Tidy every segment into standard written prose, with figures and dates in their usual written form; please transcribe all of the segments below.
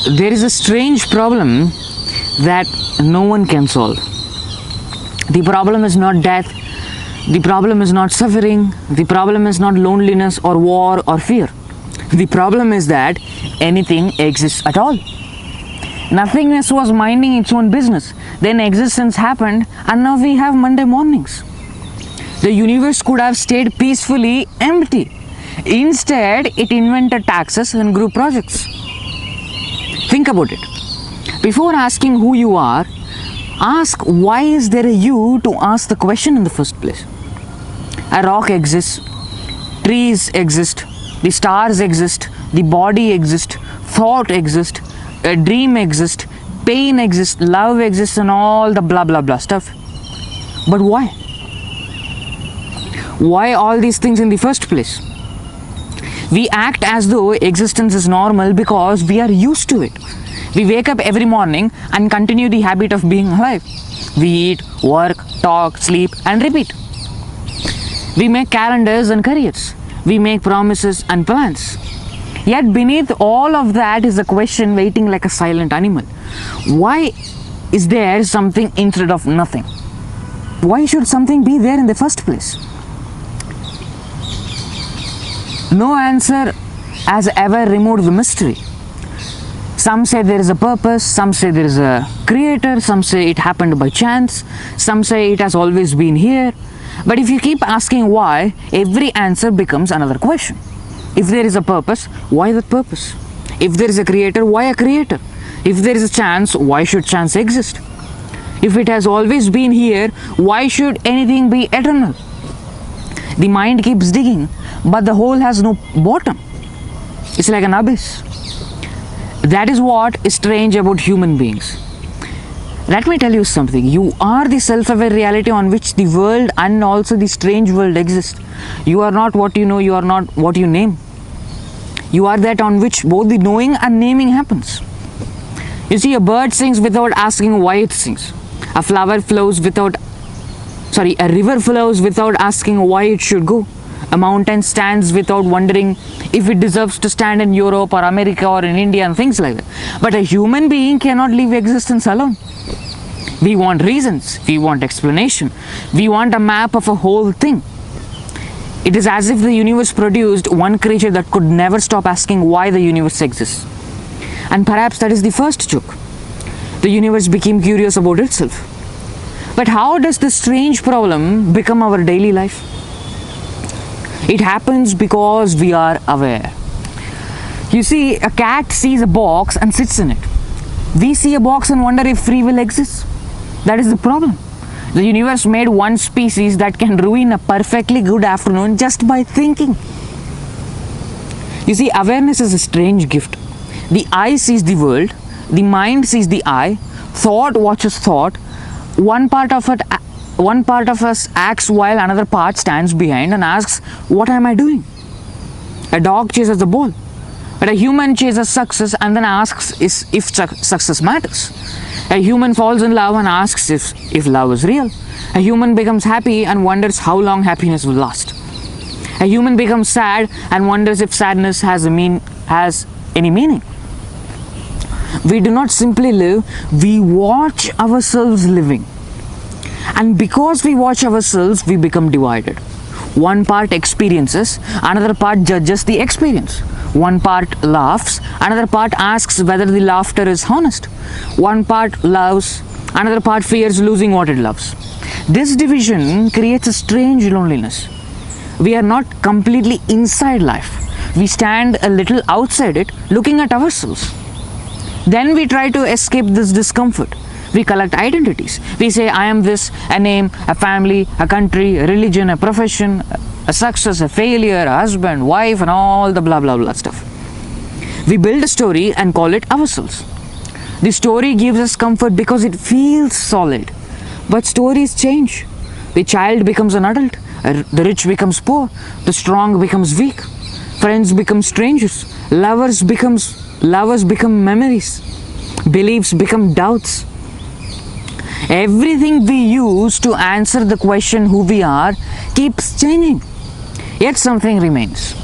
There is a strange problem that no one can solve. The problem is not death, the problem is not suffering, the problem is not loneliness or war or fear. The problem is that anything exists at all. Nothingness was minding its own business. Then existence happened, and now we have Monday mornings. The universe could have stayed peacefully empty. Instead, it invented taxes and group projects. Think about it. Before asking who you are, ask why is there a you to ask the question in the first place. A rock exists, trees exist, the stars exist, the body exists, thought exists, a dream exists, pain exists, love exists, and all the blah blah blah stuff. But why? Why all these things in the first place? We act as though existence is normal because we are used to it. We wake up every morning and continue the habit of being alive. We eat, work, talk, sleep, and repeat. We make calendars and careers. We make promises and plans. Yet beneath all of that is a question waiting like a silent animal. Why is there something instead of nothing? Why should something be there in the first place? No answer has ever removed the mystery. Some say there is a purpose, some say there is a creator, some say it happened by chance, some say it has always been here. But if you keep asking why, every answer becomes another question. If there is a purpose, why that purpose? If there is a creator, why a creator? If there is a chance, why should chance exist? If it has always been here, why should anything be eternal? The mind keeps digging, but the hole has no bottom. It's like an abyss. That is what is strange about human beings. Let me tell you something. You are the self-aware reality on which the world and also the strange world exist. You are not what you know, you are not what you name. You are that on which both the knowing and naming happens. You see, a bird sings without asking why it sings. A river flows without asking why it should go. A mountain stands without wondering if it deserves to stand in Europe or America or in India and things like that. But a human being cannot live existence alone. We want reasons, we want explanation, we want a map of a whole thing. It is as if the universe produced one creature that could never stop asking why the universe exists. And perhaps that is the first joke. The universe became curious about itself. But how does this strange problem become our daily life? It happens because we are aware. You see, a cat sees a box and sits in it. We see a box and wonder if free will exists. That is the problem. The universe made one species that can ruin a perfectly good afternoon just by thinking. You see, awareness is a strange gift. The eye sees the world, the mind sees the eye, thought watches thought. One part of us acts while another part stands behind and asks, what am I doing? A dog chases the ball, but a human chases success and then asks if success matters. A human falls in love and asks if love is real. A human becomes happy and wonders how long happiness will last. A human becomes sad and wonders if sadness has any meaning. We do not simply live, we watch ourselves living. And because we watch ourselves, we become divided. One part experiences, another part judges the experience. One part laughs, another part asks whether the laughter is honest. One part loves, another part fears losing what it loves. This division creates a strange loneliness. We are not completely inside life. We stand a little outside it, looking at ourselves. Then we try to escape this discomfort. We collect identities. We say, I am this, a name, a family, a country, a religion, a profession, a success, a failure, a husband, wife, and all the blah blah blah stuff. We build a story and call it ourselves. The story gives us comfort because it feels solid. But stories change. The child becomes an adult. The rich becomes poor. The strong becomes weak. Friends become strangers. Lovers become memories. Beliefs become doubts. Everything we use to answer the question who we are keeps changing. Yet something remains.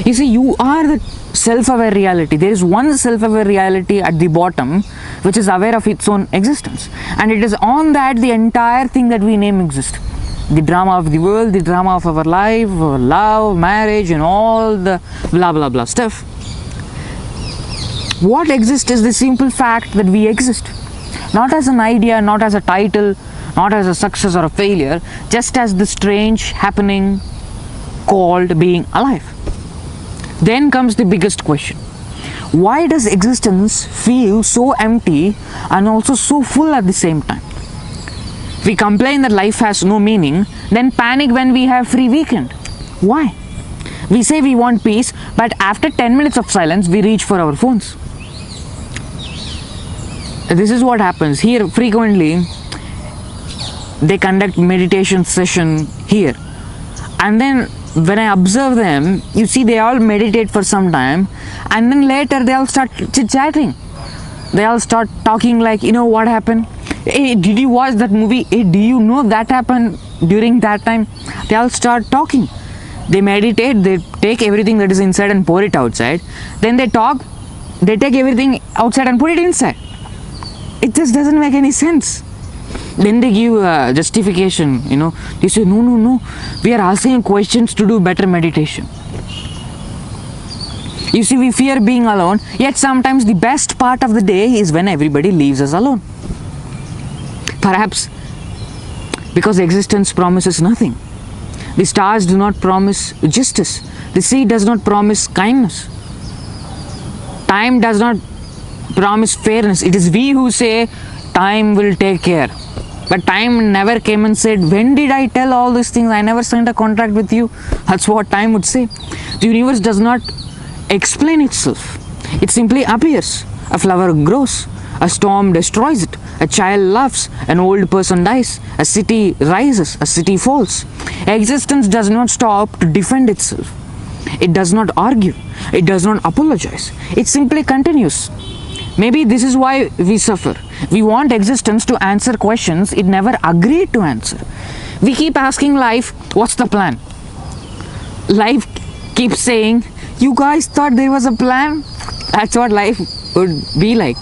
You see, you are self-aware reality. There is one self-aware reality at the bottom which is aware of its own existence, and it is on that the entire thing that we name exists. The drama of the world, the drama of our life, our love, marriage, and all the blah blah blah stuff. What exists is the simple fact that we exist, not as an idea, not as a title, not as a success or a failure, just as the strange happening called being alive. Then comes the biggest question: why does existence feel so empty and also so full at the same time? We complain that life has no meaning, then panic when we have free weekend. Why? We say we want peace, but after 10 minutes of silence, we reach for our phones. This is what happens here. Frequently, they conduct meditation session here, and then when I observe them, you see they all meditate for some time, and then later they all start chit-chatting. They all start talking like, what happened? Hey, did you watch that movie? Hey, do you know that happened during that time? They all start talking. They meditate, they take everything that is inside and pour it outside. Then they talk, they take everything outside and put it inside. It just doesn't make any sense. Then they give justification, They say, no, we are asking questions to do better meditation. You see, we fear being alone, yet sometimes the best part of the day is when everybody leaves us alone. Perhaps because existence promises nothing. The stars do not promise justice. The sea does not promise kindness. Time does not promise fairness. It is we who say, time will take care. But time never came and said, when did I tell all these things? I never signed a contract with you. That's what time would say. The universe does not explain itself. It simply appears. A flower grows. A storm destroys it. A child laughs. An old person dies. A city rises. A city falls. Existence does not stop to defend itself. It does not argue. It does not apologize. It simply continues. Maybe this is why we suffer. We want existence to answer questions it never agreed to answer. We keep asking life, what's the plan? Life keeps saying, you guys thought there was a plan? That's what life would be like.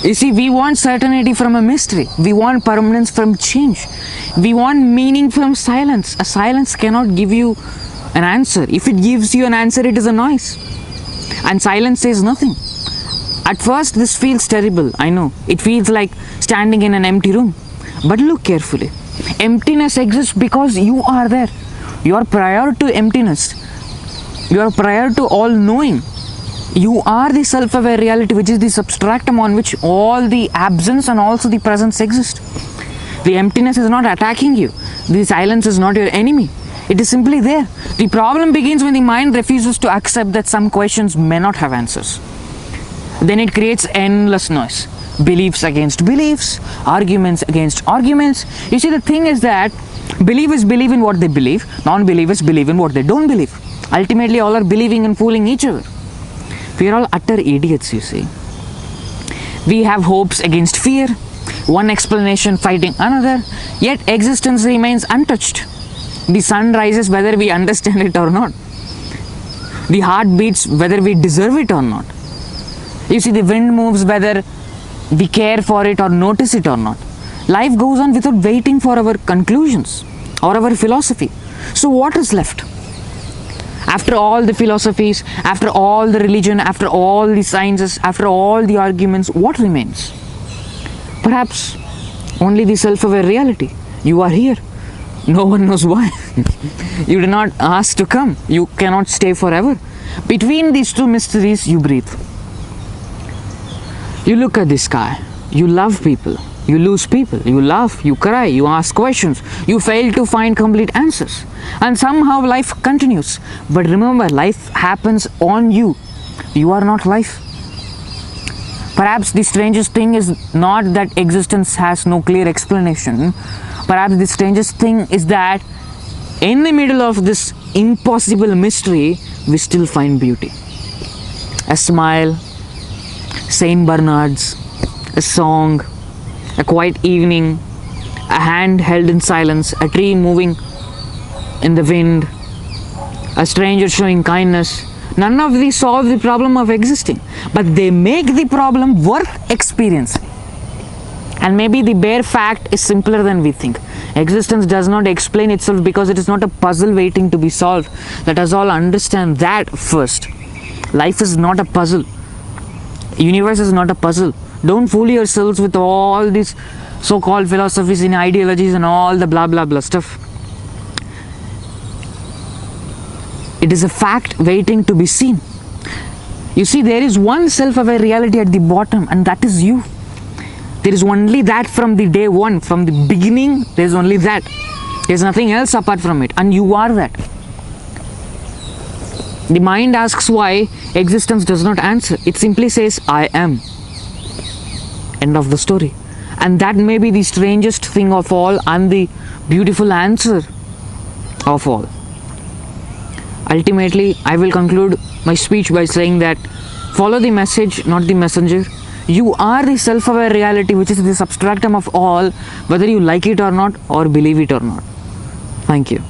You see, we want certainty from a mystery. We want permanence from change. We want meaning from silence. A silence cannot give you an answer. If it gives you an answer, it is a noise. And silence says nothing. At first, this feels terrible, I know. It feels like standing in an empty room. But look carefully. Emptiness exists because you are there. You are prior to emptiness. You are prior to all knowing. You are the self-aware reality, which is the substratum on which all the absence and also the presence exist. The emptiness is not attacking you. The silence is not your enemy. It is simply there. The problem begins when the mind refuses to accept that some questions may not have answers. Then it creates endless noise. Beliefs against beliefs, arguments against arguments. You see, the thing is that believers believe in what they believe, non-believers believe in what they don't believe. Ultimately, all are believing and fooling each other. We are all utter idiots, you see. We have hopes against fear, one explanation fighting another, yet existence remains untouched. The sun rises whether we understand it or not. The heart beats whether we deserve it or not. You see, the wind moves whether we care for it or notice it or not. Life goes on without waiting for our conclusions or our philosophy. So what is left? After all the philosophies, after all the religion, after all the sciences, after all the arguments, what remains? Perhaps only the self-aware reality. You are here. No one knows why. You did not ask to come. You cannot stay forever. Between these two mysteries, you breathe. You look at the sky. You love people. You lose people. You laugh. You cry. You ask questions. You fail to find complete answers. And somehow life continues. But remember, life happens on you. You are not life. Perhaps the strangest thing is not that existence has no clear explanation. Perhaps the strangest thing is that in the middle of this impossible mystery, we still find beauty. A smile, Saint Bernard's, a song, a quiet evening, a hand held in silence, a tree moving in the wind, a stranger showing kindness, None of these solve the problem of existing, but they make the problem worth experiencing. And maybe the bare fact is simpler than we think. Existence does not explain itself because it is not a puzzle waiting to be solved. Let us all understand that first. Life is not a puzzle. Universe is not a puzzle. Don't fool yourselves with all these so-called philosophies and ideologies and all the blah blah blah stuff. It is a fact waiting to be seen. You see, there is one self-aware reality at the bottom, and that is you. There is only that from the day one, from the beginning. There is only that. There is nothing else apart from it, and you are that. The mind asks why, existence does not answer. It simply says, I am. End of the story. And that may be the strangest thing of all and the beautiful answer of all. Ultimately, I will conclude my speech by saying that follow the message, not the messenger. You are the self-aware reality, which is the substratum of all, whether you like it or not, or believe it or not. Thank you.